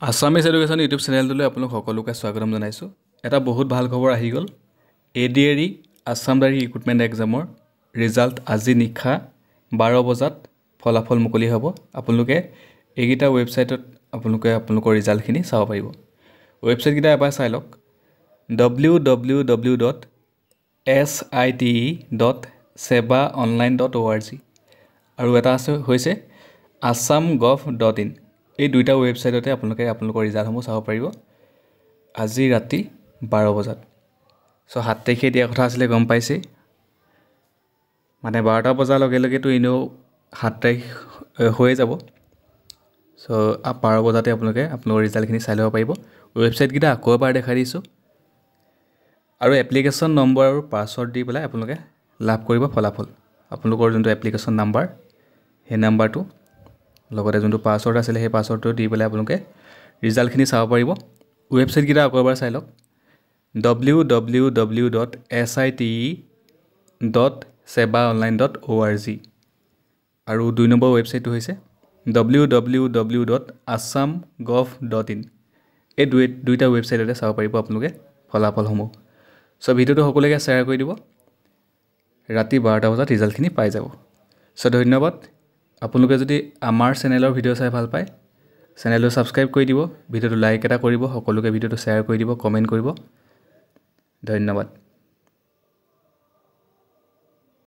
Assamese education YouTube চেনেলটোলৈ আপোনালোক সকলোকে স্বাগতম জনাইছোঁ। এটা বহুত ভাল খবৰ আহি গ'ল। ADARE আছাম ডায়েৰী ৰিক্ৰুটমেণ্ট এক্সামৰ ৰিজাল্ট আজি নিশা 12 বজাত ফলাফল মুকলি হ'ব। আপোনালোকে এইকেইটা ৱেবছাইটত আপোনালোকৰ ৰিজাল্টখিনি চাব পাৰিব। ৱেবছাইটকেইটা এবাৰ চাই লওক। www.site.sebaonline.org আৰু এটা হৈছে assam.gov.in। এই দুইটা ৱেবছাইটতে আপোনালোকৰ ৰিজাল্টসমূহ চাব পাৰিব আজি ৰাতি 12 বজাত। 7 তাৰিখে দিয়া কথা আছিলে, গম পাইছে, মানে 12টা বজাৰ লগে লগেতো এনেও 7 তাৰিখ হৈয়ে যাব। 12 বজাতে আপোনালোকৰ ৰিজাল্টখিনি চাই ল'ব পাৰিব। ৱেবছাইটকেইটা আকৌ এবাৰ দেখাই দিছোঁ আৰু এপ্লিকেশ্যন নম্বৰ আৰু পাছৱৰ্ড দি পেলাই আপোনালোকে লাভ কৰিব ফলাফল। আপোনালোকৰ যোনটো এপ্লিকেশ্যন নাম্বাৰ সেই নাম্বাৰটো লগতে যোনটো পাছৱৰ্ড আছিলে সেই পাছৱৰ্ডটো দি পেলাই আপোনালোকে ৰিজাল্টখিনি চাব পাৰিব। ৱেবছাইটকেইটা আকৌ এবাৰ চাই লওক। www.site.sebaonline.org আৰু 2 নম্বৰ ৱেবছাইটটো হৈছে www.assam.gov.in। এই দুইটা ৱেবছাইটতে চাব পাৰিব আপোনালোকে ফলাফলসমূহ। ভিডিঅ'টো সকলোকে শ্বেয়াৰ কৰি দিব। ৰাতি 12টা বজাত ৰিজাল্টখিনি পাই যাব। ধন্যবাদ। আপোনালোকে যদি আমাৰ চেনেলৰ ভিডিঅ' চাই ভাল পায়, চেনেলটো ছাবস্ক্ৰাইব কৰি দিব, ভিডিঅ'টো লাইক এটা কৰিব, সকলোকে ভিডিঅ'টো শ্বেয়াৰ কৰি দিব, কমেণ্ট কৰিব। ধন্যবাদ।